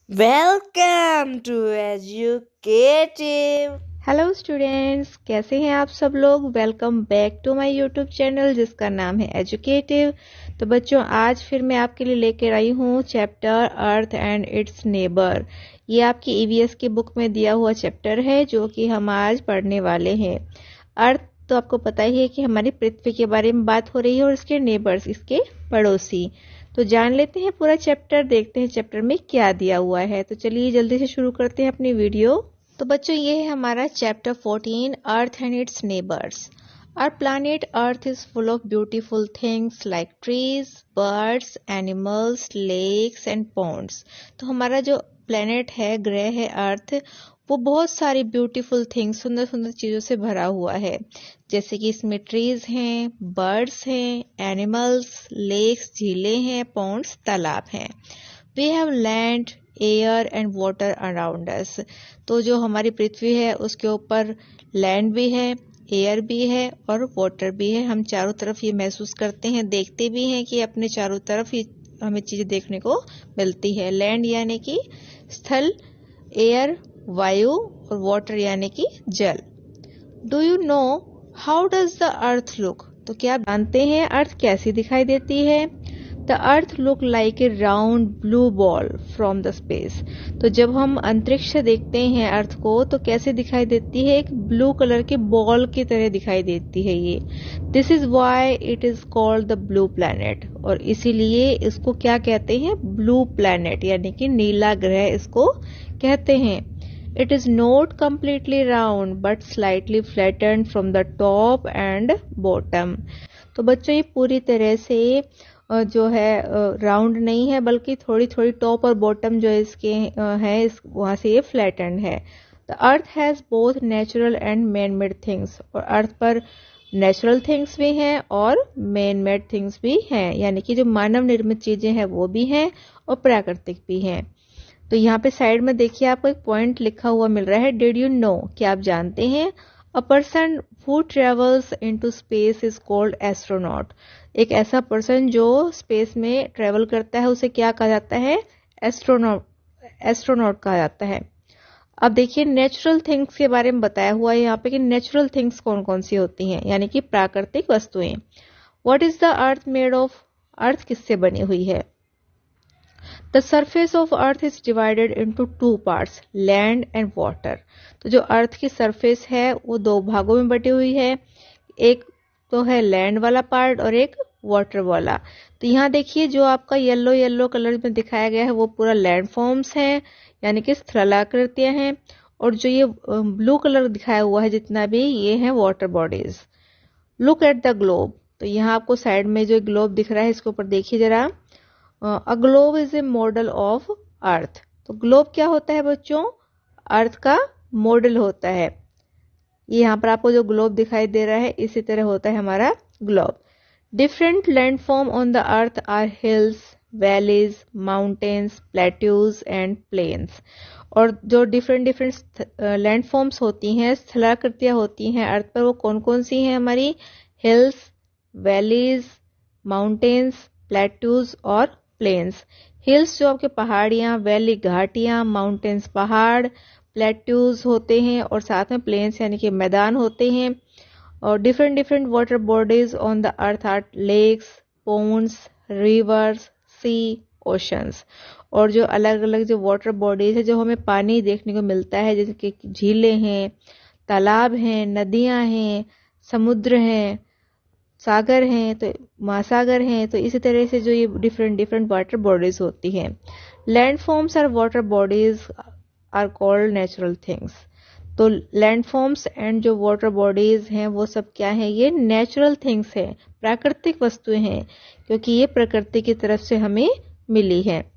Welcome to Educative. Hello students, कैसे हैं आप सब लोग। Welcome back to my YouTube channel जिसका नाम है एजुकेटिव। तो बच्चों, आज फिर मैं आपके लिए लेकर आई हूँ chapter earth and it's neighbour. ये आपकी ईवीएस की बुक में दिया हुआ चैप्टर है जो कि हम आज पढ़ने वाले हैं। अर्थ तो आपको पता ही है कि हमारी पृथ्वी के बारे में बात हो रही है और इसके नेबर्स, इसके पड़ोसी। तो जान लेते हैं पूरा चैप्टर, देखते हैं चैप्टर में क्या दिया हुआ है। तो चलिए जल्दी से शुरू करते हैं अपनी वीडियो। तो बच्चों, ये है हमारा chapter 14, earth and it's neighbours. Our planet Earth is full of beautiful things like trees, birds, animals, lakes and ponds. तो हमारा जो प्लेनेट है, ग्रह है अर्थ, वो बहुत सारी ब्यूटीफुल थिंग्स, सुंदर सुंदर चीज़ों से भरा हुआ है। जैसे कि इसमें ट्रीज हैं, बर्ड्स हैं, एनिमल्स, लेक्स झीलें हैं, पॉन्ड्स तालाब हैं। We have land, air and water around us. तो जो हमारी पृथ्वी है उसके ऊपर लैंड भी है, एयर भी है और वाटर भी है। हम चारों तरफ ये महसूस करते हैं, देखते भी हैं कि अपने चारों तरफ ये हमें चीजें देखने को मिलती है। लैंड यानी कि स्थल, एयर वायु और वाटर यानी कि जल। Do you know how does the earth look? तो क्या आप जानते हैं अर्थ कैसी दिखाई देती है? The earth look like A round blue ball from the space. तो जब हम अंतरिक्ष से देखते हैं अर्थ को तो कैसे दिखाई देती है? एक ब्लू कलर के बॉल की तरह दिखाई देती है ये। This is why it is called the blue planet. और इसीलिए इसको क्या कहते हैं? ब्लू प्लैनेट यानी कि नीला ग्रह इसको कहते हैं। It is not completely round but slightly flattened from the top and bottom. तो बच्चों, ये पूरी तरह से जो है राउंड नहीं है, बल्कि थोड़ी थोड़ी टॉप और बॉटम जो इसके है इस वहां से ये फ्लैटेंड है। The earth has both natural and man made things. और अर्थ पर नेचुरल थिंग्स भी हैं और मैन मेड थिंग्स भी हैं, यानी कि जो मानव निर्मित चीजें हैं वो भी हैं और प्राकृतिक भी हैं। तो यहाँ पे साइड में देखिए आपको एक पॉइंट लिखा हुआ मिल रहा है, डिड यू नो? क्या आप जानते हैं? A person who travels into space is called astronaut. एक ऐसा पर्सन जो स्पेस में ट्रेवल करता है उसे क्या कहा जाता है? एस्ट्रोनॉट। एस्ट्रोनॉट कहा जाता है। अब देखिए नेचुरल थिंग्स के बारे में बताया हुआ है यहाँ पे कि नेचुरल थिंग्स कौन कौन सी होती हैं, यानी कि प्राकृतिक वस्तुएं। What is the earth made of? Earth किससे बनी हुई है? The surface of earth is divided into two parts, land and water. तो जो अर्थ की सरफेस है वो दो भागों में बटी हुई है। एक तो है लैंड वाला पार्ट और एक वाटर वाला। तो यहाँ देखिए जो आपका येलो येलो कलर में दिखाया गया है वो पूरा लैंड फॉर्म्स है, यानी कि स्थलाकृतियां हैं। और जो ये ब्लू कलर दिखाया हुआ है जितना भी, ये है water bodies. Look at the globe. तो यहाँ आपको साइड में जो ग्लोब दिख रहा है इसके ऊपर देखिए जरा। A globe is a model of earth. तो ग्लोब क्या होता है बच्चों? अर्थ का मॉडल होता है। ये यहाँ पर आपको जो ग्लोब दिखाई दे रहा है इसी तरह होता है हमारा globe. Different landform on the earth are hills, valleys, mountains, plateaus and plains. और जो डिफरेंट डिफरेंट लैंडफॉर्म्स होती हैं, स्थलाकृतियां होती हैं अर्थ पर, वो कौन कौन सी हैं हमारी? हिल्स, वैलीज, माउंटेन्स, प्लेट्यूज और प्लेन्स। हिल्स जो आपके पहाड़ियां, वैली घाटियां, माउंटेन्स पहाड़, प्लेट्यूज होते हैं और साथ में प्लेन्स यानी कि मैदान होते हैं। और different different water bodies on the earth are lakes, ponds, rivers, sea, oceans. और जो अलग अलग जो वाटर बॉडीज है, जो हमें पानी देखने को मिलता है, जैसे कि झीलें हैं, तालाब हैं, नदियां हैं, समुद्र हैं, सागर हैं, तो महासागर हैं। तो इसी तरह से जो ये डिफरेंट डिफरेंट वाटर बॉडीज होती हैं। लैंड फॉर्म्स और water bodies are called natural things. तो लैंड फॉर्म्स एंड जो वाटर बॉडीज हैं वो सब क्या है? ये नेचुरल थिंग्स हैं, प्राकृतिक वस्तुएं हैं, क्योंकि ये प्रकृति की तरफ से हमें मिली है।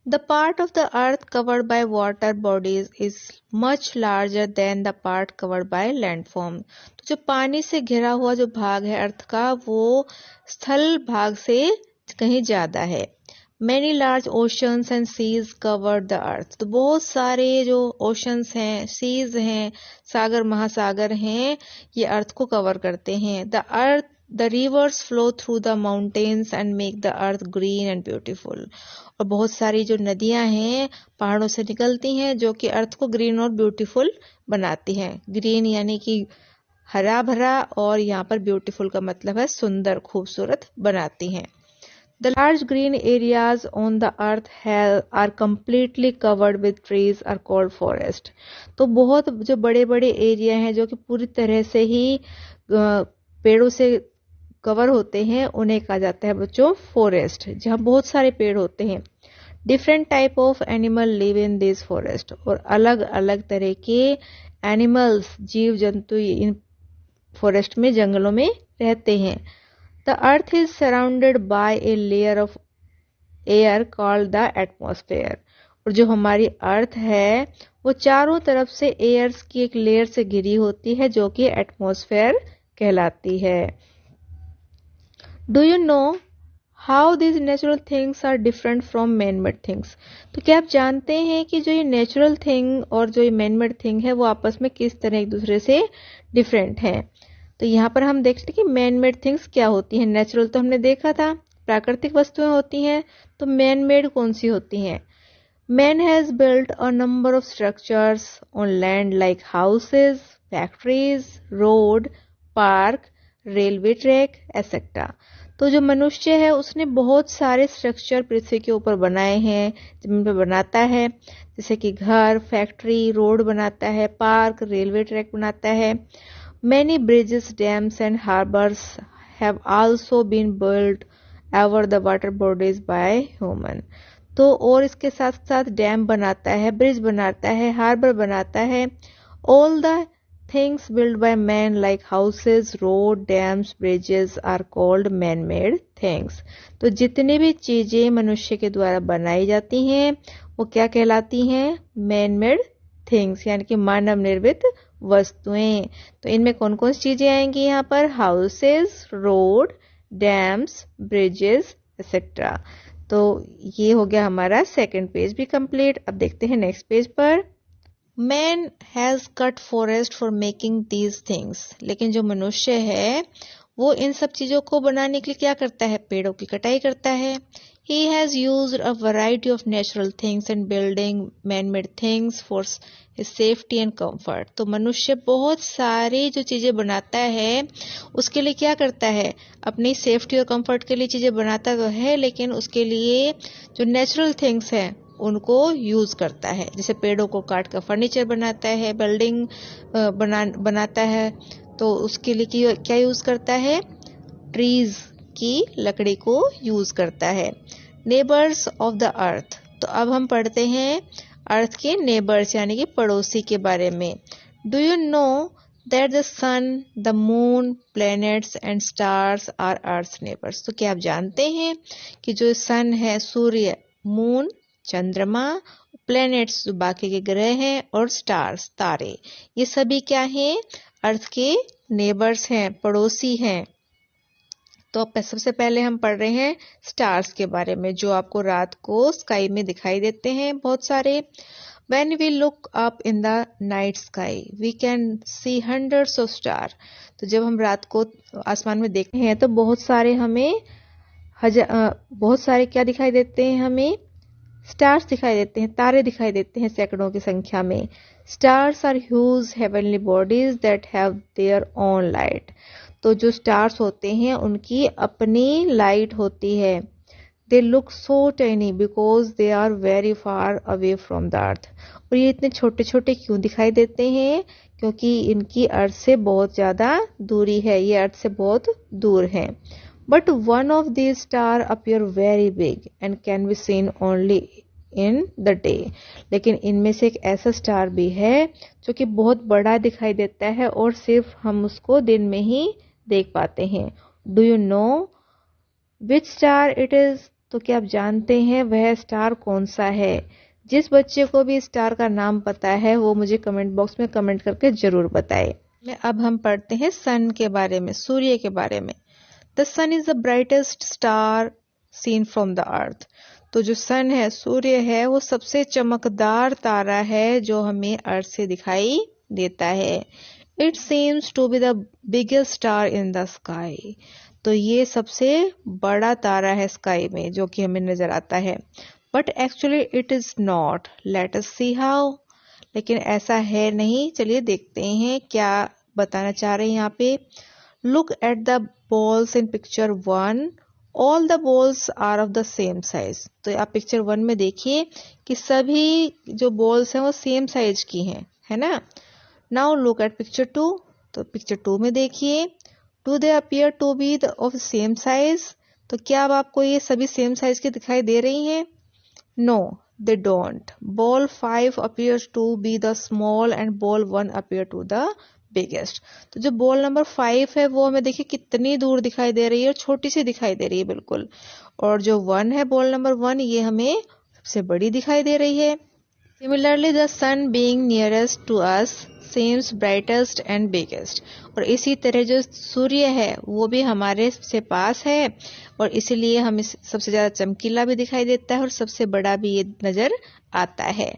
The part of the earth covered by water bodies is much larger than the part covered by landform. तो जो पानी से घिरा हुआ जो भाग है अर्थ का, वो स्थल भाग से कहीं ज्यादा है। Many large oceans and seas cover the earth. तो बहुत सारे जो oceans हैं, seas हैं, सागर महासागर हैं, ये अर्थ को कवर करते हैं। The earth The rivers flow through the mountains and make the earth green and beautiful. और बहुत सारी जो नदियां हैं पहाड़ों से निकलती हैं जो कि अर्थ को ग्रीन और ब्यूटीफुल बनाती हैं. ग्रीन यानी कि हरा भरा और यहाँ पर ब्यूटीफुल का मतलब है सुंदर खूबसूरत बनाती हैं. The large green areas on the earth are completely covered with trees are called forest. तो बहुत जो बड़े बड़े एरिया हैं जो कि पूरी तरह से ही पेड़ों से कवर होते हैं उन्हें कहा जाता है बच्चों फॉरेस्ट, जहाँ बहुत सारे पेड़ होते हैं. Different type of animal live in this forest. और अलग अलग तरह के एनिमल्स जीव जंतु इन फॉरेस्ट में जंगलों में रहते हैं. The earth is surrounded by a layer of air called the atmosphere. और जो हमारी अर्थ है वो चारों तरफ से एयर्स की एक लेयर से घिरी होती है जो कि एटमॉस्फेयर कहलाती है. Do you know how these natural things are different from man-made things? तो क्या आप जानते हैं कि जो ये नेचुरल थिंग और जो ये मैन-मेड थिंग है वो आपस में किस तरह एक दूसरे से डिफरेंट हैं. तो यहाँ पर हम देखते हैं कि मैन मेड थिंग्स क्या होती हैं. नेचुरल तो हमने देखा था, प्राकृतिक वस्तुएं होती हैं. तो मैन मेड कौन सी होती हैं? Man has built a number of structures on land like houses, factories, road, park, railway track etcetera. तो जो मनुष्य है उसने बहुत सारे स्ट्रक्चर पृथ्वी के ऊपर बनाए हैं, जमीन पर बनाता है, जैसे कि घर, फैक्ट्री, रोड बनाता है, पार्क, रेलवे ट्रैक बनाता है. Many bridges, dams and harbors have also been built over the water bodies by human. तो और इसके साथ साथ डैम बनाता है, ब्रिज बनाता है, हार्बर बनाता है. All the things built by man like houses, road, dams, bridges are called man-made things. तो जितनी भी चीजें मनुष्य के द्वारा बनाई जाती हैं वो क्या कहलाती हैं? Man-made things यानी कि मानव निर्मित वस्तुएं. तो इनमें कौन कौन सी चीजें आएंगी यहाँ पर? Houses, road, dams, bridges etcetera. तो ये हो गया हमारा सेकंड पेज भी कंप्लीट. अब देखते हैं नेक्स्ट पेज पर. Man has cut forest for making these things. लेकिन जो मनुष्य है वो इन सब चीजों को बनाने के लिए क्या करता है? पेड़ों की कटाई करता है. He has used a variety of natural things and building man-made things for his safety and comfort. तो मनुष्य बहुत सारी जो चीजें बनाता है उसके लिए क्या करता है? अपनी सेफ्टी और कंफर्ट के लिए चीजें बनाता तो है लेकिन उसके लिए जो नेचुरल थिंग्स हैं उनको यूज करता है. जैसे पेड़ों को काट कर फर्नीचर बनाता है, बिल्डिंग बनाता है. तो उसके लिए क्या यूज करता है? ट्रीज की लकड़ी को यूज करता है. Neighbours of the earth. तो अब हम पढ़ते हैं अर्थ के नेबर्स यानी कि पड़ोसी के बारे में. Do you know that the sun, the moon, planets and stars are earth neighbours. तो क्या आप जानते हैं कि जो सन है, सूर्य, मून, चंद्रमा, प्लैनेट्स जो बाकी के ग्रह हैं और स्टार्स तारे, ये सभी क्या हैं? अर्थ के नेबर्स हैं, पड़ोसी हैं. तो सबसे पहले हम पढ़ रहे हैं स्टार्स के बारे में जो आपको रात को स्काई में दिखाई देते हैं बहुत सारे. When we look up in the night sky, we can see hundreds of stars. तो जब हम रात को आसमान में देखते हैं तो बहुत सारे हमें बहुत सारे क्या दिखाई देते हैं? हमें स्टार्स दिखाई देते हैं, तारे दिखाई देते हैं सैकड़ों की संख्या में. Stars are huge heavenly bodies that have their own light. तो जो स्टार्स होते हैं उनकी अपनी लाइट होती है. They look so tiny because they are very far away from the earth. और ये इतने छोटे छोटे क्यों दिखाई देते हैं? क्योंकि इनकी अर्थ से बहुत ज्यादा दूरी है, ये अर्थ से बहुत दूर है. But one of these star appear very big and can be seen only in the day. लेकिन इनमें से एक ऐसा स्टार भी है जो कि बहुत बड़ा दिखाई देता है और सिर्फ हम उसको दिन में ही देख पाते हैं. Do you know which star it is. तो क्या आप जानते हैं वह स्टार कौन सा है? जिस बच्चे को भी स्टार का नाम पता है वो मुझे कमेंट बॉक्स में कमेंट करके जरूर बताए. अब हम पढ़ते हैं सन के बारे में, सूर्य के बारे में. The sun is the brightest star seen from the earth. तो जो सन है, सूर्य है, वो सबसे चमकदार तारा है जो हमें अर्थ से दिखाई देता है. It seems to be the biggest star in the sky. तो ये सबसे बड़ा तारा है स्काई में जो कि हमें नजर आता है, but actually it is not. Let us see how. लेकिन ऐसा है नहीं, चलिए देखते हैं क्या बताना चाह रहे हैं यहाँ पे। Look at the balls in picture 1, all the balls are of the same size. तो आप पिक्चर 1 में देखिए कि सभी जो बॉल्स हैं वो सेम साइज की हैं, है ना। Now look at picture 2। तो पिक्चर 2 में देखिए, do they appear to be of same size. तो क्या अब आपको ये सभी सेम साइज की दिखाई दे रही हैं? No, they don't. Ball 5 appears to be the small and ball 1 appear to the biggest। तो जो बॉल नंबर 5 है वो हमें देखिए कितनी दूर दिखाई दे रही है, और छोटी सी दिखाई दे रही है बिल्कुल। और जो 1 है, बॉल नंबर 1, ये हमें सबसे बड़ी दिखाई दे रही है। Similarly, the sun being nearest to us seems brightest and biggest। और इसी तरह जो सूर्य है वो भी हमारे से पास है, और इसीलिए हमें सबसे ज्यादा चमकीला भी दिखाई देता है और सबसे बड़ा भी ये नजर आता है।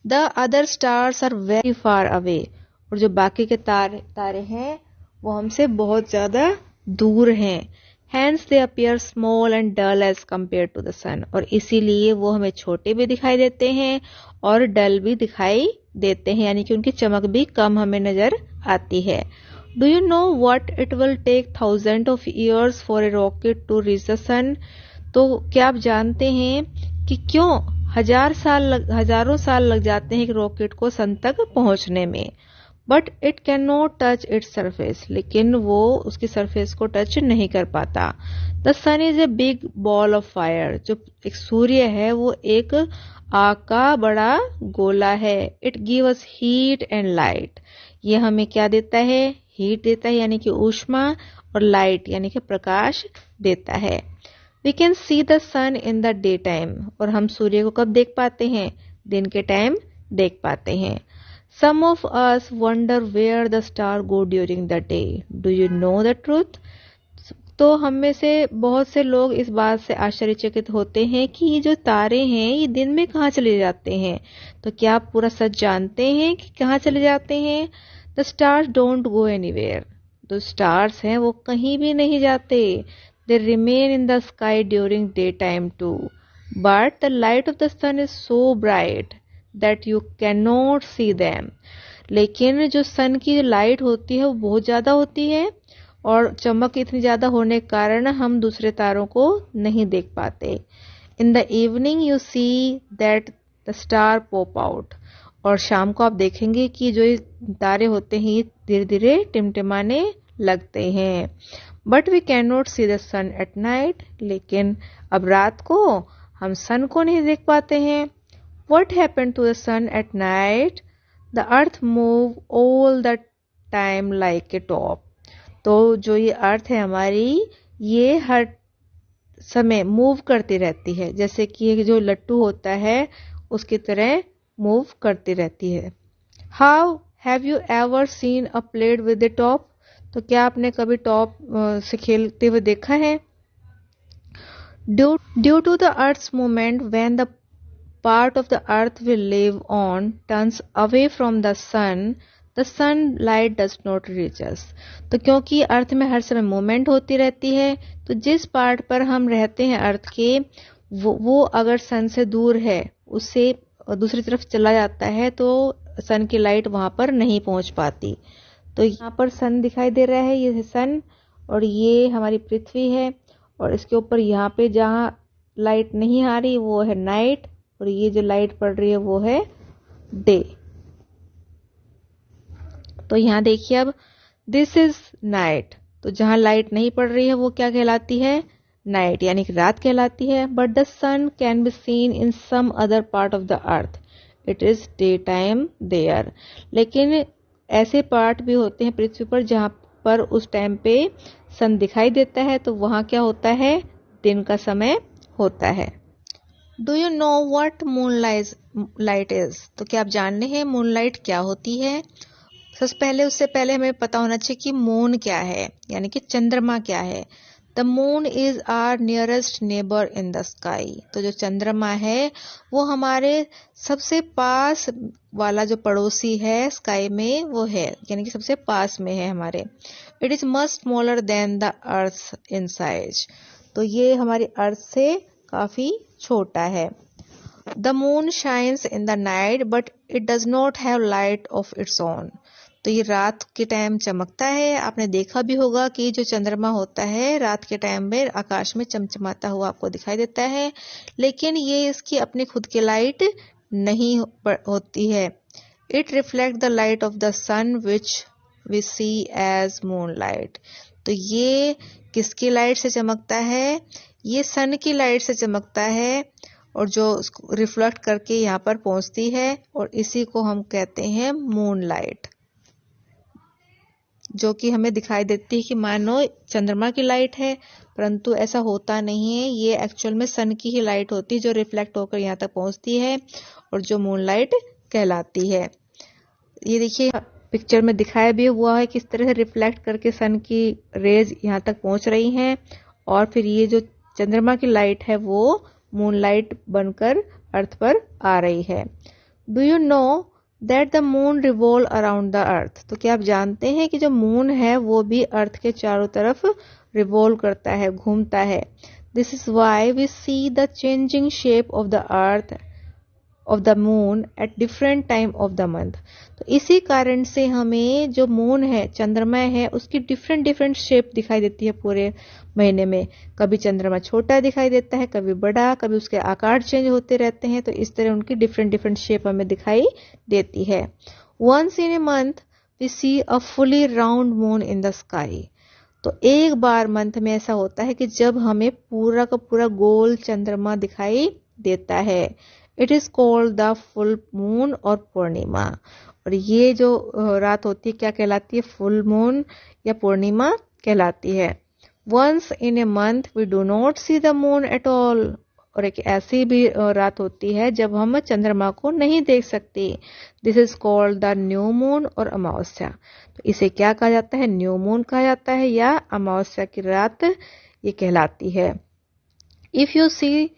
The other stars are very far away। और जो बाकी के तारे हैं वो हमसे बहुत ज्यादा दूर हैं। Hence they appear small and dull as compared to the sun। और इसीलिए वो हमें छोटे भी दिखाई देते हैं और डल भी दिखाई देते हैं, यानी कि उनकी चमक भी कम हमें नजर आती है। Do you know what it will take thousand of years for a rocket to reach the sun. तो क्या आप जानते हैं कि क्यों हजारों साल लग जाते हैं एक रॉकेट को सन तक पहुंचने में। But it can not touch its surface. लेकिन वो उसकी सरफेस को टच नहीं कर पाता। The sun is a big ball of fire. जो एक सूर्य है वो एक आग का बड़ा गोला है। It give us heat and light. ये हमें क्या देता है? हीट देता है यानी कि ऊष्मा, और लाइट यानी कि प्रकाश देता है। We can see the sun in the day time. और हम सूर्य को कब देख पाते हैं? दिन के टाइम देख पाते हैं। Some of us wonder where the star go during the day. Do you know the truth? तो हम में से बहुत से लोग इस बात से आश्चर्यचकित होते हैं कि ये जो तारे हैं ये दिन में कहाँ चले जाते हैं। तो क्या आप पूरा सच जानते हैं कि कहाँ चले जाते हैं? The stars don't go anywhere। जो stars हैं वो कहीं भी नहीं जाते। They remain in the sky during daytime too। But the light of the sun is so bright that you cannot see them। लेकिन जो सन की जो लाइट होती है वो बहुत ज्यादा होती है, और चमक इतनी ज्यादा होने के कारण हम दूसरे तारों को नहीं देख पाते। In the evening you see that the star pop out. और शाम को आप देखेंगे कि जो तारे होते हैं ये धीरे धीरे टिमटिमाने लगते हैं। But we can not see the sun at night. लेकिन अब रात को हम सन को नहीं देख पाते हैं। What happened to the sun at night? The earth move all the time like a top। तो जो ये अर्थ है हमारी, ये हर समय मूव करती रहती है, जैसे कि ये जो लट्टू होता है उसकी तरह मूव करती रहती है। How have you ever seen a plate with a top? तो क्या आपने कभी टॉप से खेलते हुए देखा है? Due to the earth's movement, when the part of the earth we live on turns away from the sunlight does not reach us। तो क्योंकि अर्थ में हर समय मूवमेंट होती रहती है, तो जिस पार्ट पर हम रहते हैं अर्थ के, वो अगर सन से दूर है, उससे दूसरी तरफ चला जाता है, तो सन की लाइट वहां पर नहीं पहुंच पाती। तो यहाँ पर सन दिखाई दे रहा है, ये है सन, और ये हमारी पृथ्वी है, और इसके ऊपर यहाँ पे जहाँ लाइट नहीं आ रही वो है नाइट, और ये जो लाइट पड़ रही है वो है डे। तो यहाँ देखिए अब, दिस इज नाइट। तो जहां लाइट नहीं पड़ रही है वो क्या कहलाती है? नाइट, यानी कि रात कहलाती है। But the sun can be seen in some other part of the earth, it is day time there. लेकिन ऐसे पार्ट भी होते हैं पृथ्वी पर जहां पर उस टाइम पे सन दिखाई देता है, तो वहां क्या होता है? दिन का समय होता है। Do you know what moon light is? तो क्या आप जानते हैं मून लाइट क्या होती है? सबसे पहले उससे पहले हमें पता होना चाहिए कि मून क्या है, यानी कि चंद्रमा क्या है। The moon is our nearest neighbour in the sky. तो जो चंद्रमा है वो हमारे सबसे पास वाला जो पड़ोसी है स्काई में वो है, यानी कि सबसे पास में है हमारे। It is much smaller than the earth in size. तो ये हमारी अर्थ से काफी छोटा है। The moon shines in the night but it does not have light of its own. तो ये रात के टाइम चमकता है। आपने देखा भी होगा कि जो चंद्रमा होता है रात के टाइम में आकाश में चमचमाता हुआ आपको दिखाई देता है, लेकिन ये इसकी अपनी खुद की लाइट नहीं होती है। It reflect the light of the sun which we see as moon light. तो ये किसकी लाइट से चमकता है? ये सन की लाइट से चमकता है, और जो रिफ्लेक्ट करके यहाँ पर पहुंचती है, और इसी को हम कहते हैं मून लाइट, जो कि हमें दिखाई देती है कि मानो चंद्रमा की लाइट है, परंतु ऐसा होता नहीं है। ये एक्चुअल में सन की ही लाइट होती है जो रिफ्लेक्ट होकर यहाँ तक पहुंचती है और जो मून लाइट कहलाती है। ये देखिए पिक्चर में दिखाया भी हुआ है किस तरह से रिफ्लेक्ट करके सन की रेज यहाँ तक पहुंच रही हैं, और फिर ये जो चंद्रमा की लाइट है वो मून लाइट बनकर अर्थ पर आ रही है। Do you know that the moon revolve around the earth. तो क्या आप जानते हैं कि जो मून है वो भी अर्थ के चारों तरफ रिवॉल्व करता है, घूमता है। This is why we see the changing shape of the earth of the moon at different time of the month. तो इसी कारण से हमें जो मून है, चंद्रमा है, उसकी डिफरेंट डिफरेंट शेप दिखाई देती है पूरे महीने में। कभी चंद्रमा छोटा दिखाई देता है, कभी बड़ा, कभी उसके आकार चेंज होते रहते हैं। तो इस तरह उनकी डिफरेंट डिफरेंट शेप हमें दिखाई देती है। Once in a month we see a fully round moon in the sky. तो एक बार मंथ में ऐसा होता है कि जब हमें पूरा का पूरा गोल चंद्रमा दिखाई देता है। It is called the full moon और पूर्णिमा। और ये जो रात होती है क्या कहलाती है? फुल मून या पूर्णिमा कहलाती है। Once in a month we do not see the moon at all. और एक ऐसी भी रात होती है जब हम चंद्रमा को नहीं देख सकते। This is called the new moon और अमावस्या। तो इसे क्या कहा जाता है? न्यू मून कहा जाता है या अमावस्या की रात ये कहलाती है। If you see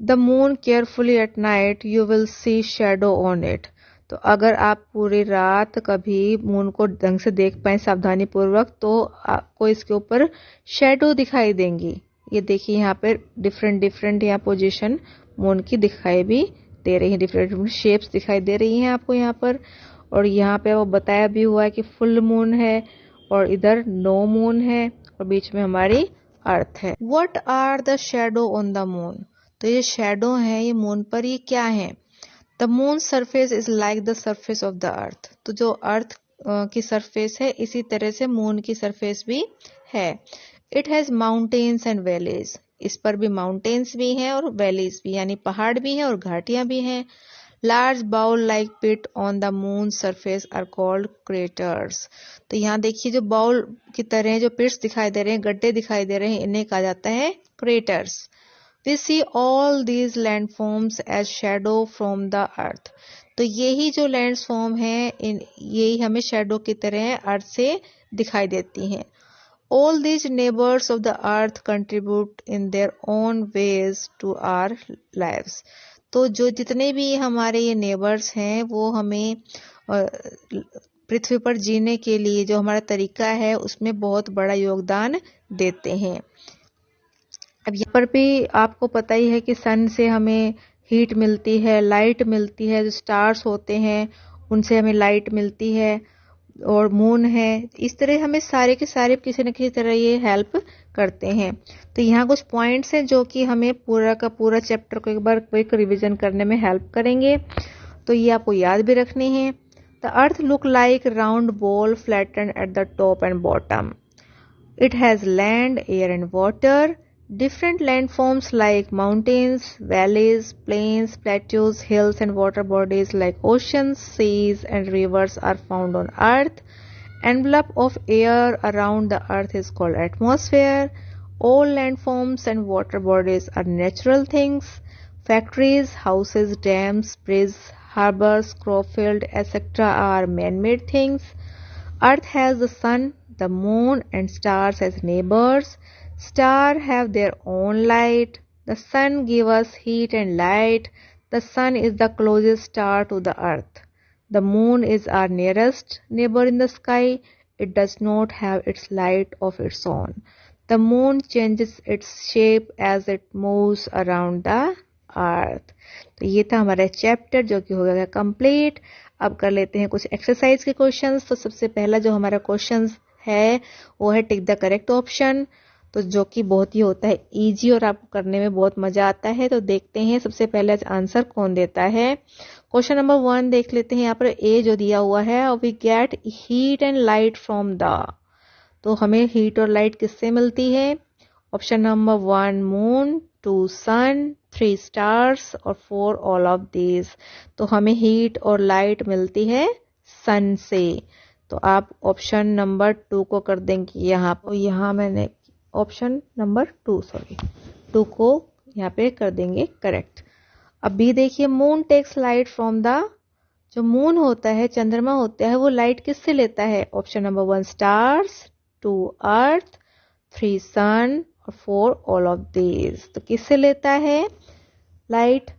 the moon carefully at night you will see shadow on it. तो अगर आप पूरी रात कभी मून को ढंग से देख पाए सावधानी पूर्वक, तो आपको इसके ऊपर शैडो दिखाई देंगी। ये देखिए यहाँ पे डिफरेंट डिफरेंट यहाँ पोजीशन मून की दिखाई भी दे रही है, डिफरेंट डिफरेंट शेप्स दिखाई दे रही हैं आपको यहाँ पर। और यहाँ पे वो बताया भी हुआ है कि फुल मून है और इधर नो मून है और बीच में हमारी अर्थ है। What are the shadow on the moon. तो ये शैडो है ये मून पर, ये क्या है? The moon surface is like the surface of the earth. तो जो अर्थ की सरफेस है इसी तरह से मून की सरफेस भी है। It has mountains and valleys. इस पर भी माउंटेन्स भी हैं और वैलीज भी, यानी पहाड़ भी हैं और घाटियां भी हैं। Large bowl like pit on the moon surface are called craters. तो यहाँ देखिए जो बाउल की तरह जो पिट्स दिखाई दे रहे हैं, गड्ढे दिखाई दे रहे हैं, इन्हें कहा जाता है craters. We see all these landforms as shadow from the earth। तो यही जो लैंडफॉर्म है यही हमें शैडो की तरह अर्थ से दिखाई देती हैं। All these neighbors of the earth contribute in their own ways to our lives। तो जो जितने भी हमारे ये नेबर्स हैं वो हमें पृथ्वी पर जीने के लिए जो हमारा तरीका है उसमें बहुत बड़ा योगदान देते हैं। अब यहाँ पर भी आपको पता ही है कि सन से हमें हीट मिलती है, लाइट मिलती है, जो स्टार्स होते हैं उनसे हमें लाइट मिलती है, और मून है। इस तरह हमें सारे के सारे किसी न किसी तरह ये हेल्प करते हैं। तो यहाँ कुछ पॉइंट्स हैं जो कि हमें पूरा का पूरा चैप्टर को एक बार क्विक रिवीजन करने में हेल्प करेंगे, तो ये आपको याद भी रखने हैं। The earth look like round ball flattened at the top and bottom. It has land, air and water. Different landforms like mountains, valleys, plains, plateaus, hills and water bodies like oceans, seas and rivers are found on earth. Envelope of air around the earth is called atmosphere. All landforms and water bodies are natural things. Factories, houses, dams, bridges, harbors, crop field, etc. are man-made things. Earth has the sun, the moon and stars as neighbors. Stars have their own light. The sun gives us heat and light. The sun is the closest star to the earth. The moon is our nearest neighbor in the sky. It does not have its light of its own. The moon changes its shape as it moves around the earth. तो ये था हमारा chapter जो कि हो गया complete. अब कर लेते हैं कुछ एक्सरसाइज के क्वेश्चंस। तो सबसे पहला जो हमारा क्वेश्चन है वो है टिक द करेक्ट ऑप्शन, तो जो कि बहुत ही होता है इजी और आपको करने में बहुत मजा आता है। तो देखते हैं सबसे पहले आंसर कौन देता है। क्वेश्चन नंबर 1 देख लेते हैं। यहाँ पर ए जो दिया हुआ है, we get heat and light from the, तो हमें हीट और लाइट किससे मिलती है। Option number 1 moon, 2 sun, 3 stars और 4 ऑल ऑफ दीज। तो हमें हीट और लाइट मिलती है सन से। तो आप ऑप्शन नंबर 2 को कर देंगे यहाँ मैंने ऑप्शन नंबर 2 को यहाँ पे कर देंगे करेक्ट। अब भी देखिए, moon takes light from the, जो मून होता है, चंद्रमा होता है, वो लाइट किससे लेता है। ऑप्शन नंबर 1 स्टार्स, 2 अर्थ, 3 सन और 4 ऑल ऑफ दीज। तो किससे लेता है लाइट,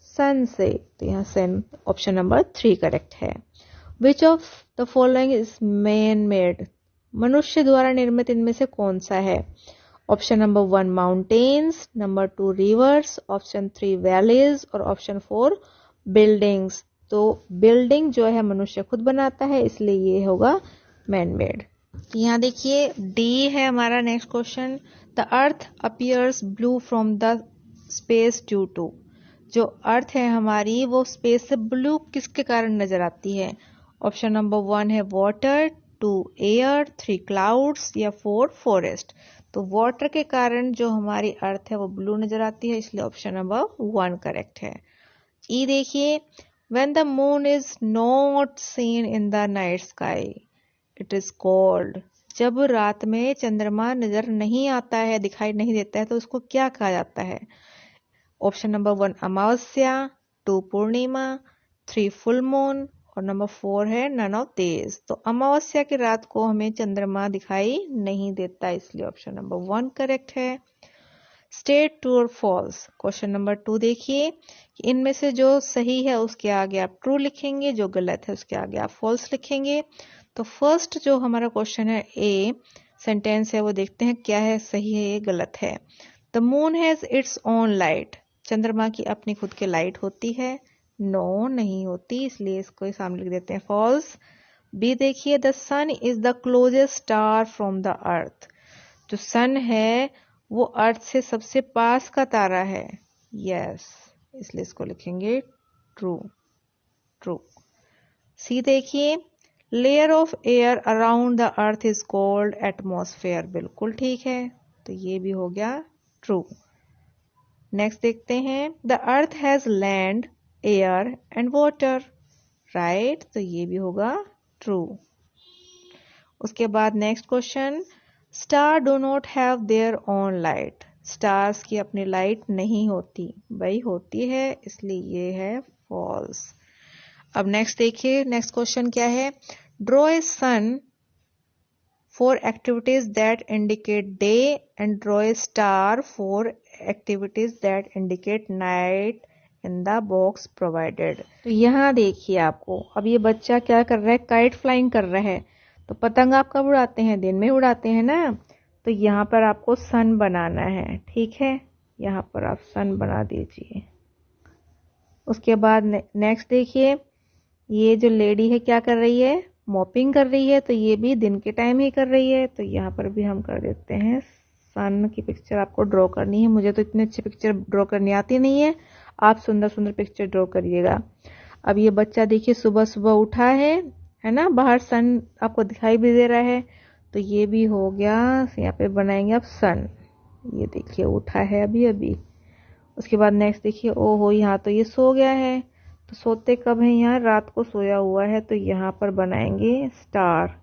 सन से। तो यहाँ सन ऑप्शन नंबर 3 करेक्ट है। Which of the following is man made, मनुष्य द्वारा निर्मित इनमें से कौन सा है। Option number 1 mountains, number 2 reverse, option 3 valleys और ऑप्शन 4 बिल्डिंग्स। तो बिल्डिंग जो है मनुष्य खुद बनाता है, इसलिए ये होगा मैन मेड। यहाँ देखिए डी है हमारा next question. The earth appears blue from the space due to, जो अर्थ है हमारी वो स्पेस से ब्लू किसके कारण नजर आती है। ऑप्शन नंबर 1 है वाटर, 2 एयर, 3 क्लाउड्स या 4 फॉरेस्ट। तो वाटर के कारण जो हमारी अर्थ है वो ब्लू नजर आती है, इसलिए ऑप्शन नंबर 1 करेक्ट है। ई देखिए, when the moon is not seen in the night sky it is called, जब रात में चंद्रमा नजर नहीं आता है, दिखाई नहीं देता है, तो उसको क्या कहा जाता है। ऑप्शन नंबर 1 अमावस्या, 2 पूर्णिमा, 3 फुल मून और नंबर 4 है नन ऑफ दीज। तो अमावस्या की रात को हमें चंद्रमा दिखाई नहीं देता, इसलिए ऑप्शन नंबर 1 करेक्ट है। स्टेट ट्रू और फॉल्स। क्वेश्चन नंबर 2 देखिए कि इनमें से जो सही है उसके आगे आप ट्रू लिखेंगे, जो गलत है उसके आगे आप फॉल्स लिखेंगे। तो फर्स्ट जो हमारा क्वेश्चन है ए सेंटेंस है वो देखते हैं क्या है, सही है ये गलत है। The moon has its own light, चंद्रमा की अपनी खुद की लाइट होती है। नो नहीं होती, इसलिए इसको सामने लिख देते हैं फॉल्स। बी देखिए, the sun is the closest star from the earth, जो सन है वो अर्थ से सबसे पास का तारा है। यस, इसलिए इसको लिखेंगे ट्रू। ट्रू। सी देखिए, layer of air around the earth is called atmosphere, बिल्कुल ठीक है, तो ये भी हो गया ट्रू। नेक्स्ट देखते हैं, the earth has land, air and water, right, तो ये भी होगा ट्रू। उसके बाद next question, star do not have their own light, stars की अपनी लाइट नहीं होती, भाई होती है, इसलिए ये है फॉल्स। अब नेक्स्ट देखिए, नेक्स्ट क्वेश्चन क्या है। Draw a sun for activities that indicate day and draw a star for activities that indicate night in the box provided. तो यहाँ देखिए आपको, अब ये बच्चा क्या कर रहा है, काइट फ्लाइंग कर रहा है। तो पतंग आप कब उड़ाते हैं, दिन में उड़ाते हैं ना। तो यहाँ पर आपको सन बनाना है, ठीक है, यहाँ पर आप सन बना दीजिए। उसके बाद नेक्स्ट देखिए, ये जो लेडी है क्या कर रही है, मॉपिंग कर रही है, तो ये भी दिन के टाइम ही कर रही है। तो यहाँ पर भी हम कर देते हैं सन की पिक्चर आपको ड्रॉ करनी है। मुझे तो इतनी अच्छी पिक्चर ड्रॉ करनी आती नहीं है, आप सुंदर सुंदर पिक्चर ड्रॉ करिएगा। अब ये बच्चा देखिए सुबह सुबह उठा है ना, बाहर सन आपको दिखाई भी दे रहा है, तो ये भी हो गया। यहाँ पे बनाएंगे आप सन, ये देखिए उठा है अभी अभी। उसके बाद नेक्स्ट देखिए, ओहो यहाँ तो ये सो गया है, तो सोते कब है, यहाँ रात को सोया हुआ है, तो यहाँ पर बनाएंगे स्टार।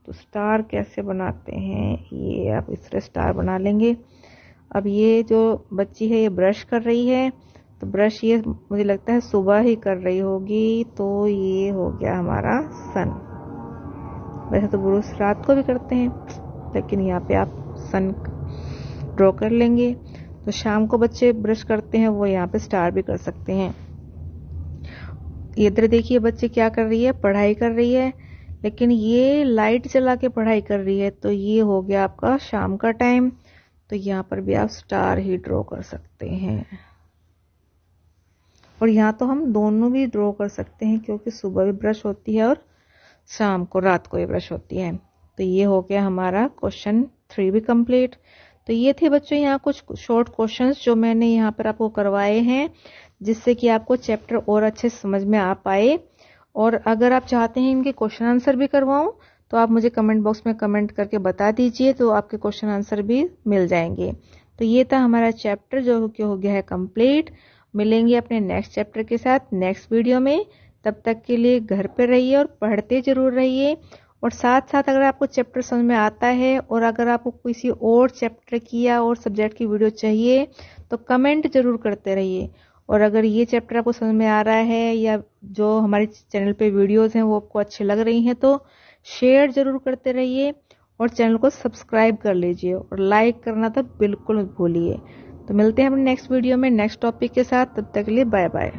तो स्टार कैसे बनाते हैं, ये आप इस तरह स्टार बना लेंगे। अब ये जो बच्ची है ये ब्रश कर रही है, तो ब्रश ये मुझे लगता है सुबह ही कर रही होगी, तो ये हो गया हमारा सन। वैसे तो ब्रश रात को भी करते हैं, लेकिन यहाँ पे आप सन ड्रॉ कर लेंगे। तो शाम को बच्चे ब्रश करते हैं वो यहाँ पे स्टार भी कर सकते हैं। इधर देखिए बच्चे क्या कर रही है, पढ़ाई कर रही है, लेकिन ये लाइट जला के पढ़ाई कर रही है। तो ये हो गया आपका शाम का टाइम। तो यहाँ पर भी आप स्टार ही ड्रॉ कर सकते हैं। और यहाँ तो हम दोनों भी ड्रॉ कर सकते हैं क्योंकि सुबह भी ब्रश होती है और शाम को रात को भी ब्रश होती है। तो ये हो गया हमारा क्वेश्चन 3 भी कंप्लीट। तो ये थे बच्चों यहाँ कुछ शॉर्ट क्वेश्चंस जो मैंने यहाँ पर आपको करवाए हैं, जिससे कि आपको चैप्टर और अच्छे समझ में आ पाए। और अगर आप चाहते हैं इनके क्वेश्चन आंसर भी करवाऊं तो आप मुझे कमेंट बॉक्स में कमेंट करके बता दीजिए, तो आपके क्वेश्चन आंसर भी मिल जाएंगे। तो ये था हमारा चैप्टर जो कि हो गया है कंप्लीट। मिलेंगे अपने नेक्स्ट चैप्टर के साथ नेक्स्ट वीडियो में। तब तक के लिए घर पे रहिए और पढ़ते जरूर रहिए। और साथ साथ अगर आपको चैप्टर समझ में आता है और अगर आपको किसी और चैप्टर की या और सब्जेक्ट की वीडियो चाहिए तो कमेंट जरूर करते रहिए। और अगर ये चैप्टर आपको समझ में आ रहा है या जो हमारे चैनल पे वीडियोस हैं वो आपको अच्छी लग रही हैं तो शेयर जरूर करते रहिए और चैनल को सब्सक्राइब कर लीजिए और लाइक करना तो बिल्कुल मत भूलिए। तो मिलते हैं अपने नेक्स्ट वीडियो में नेक्स्ट टॉपिक के साथ। तब तक के लिए बाय बाय।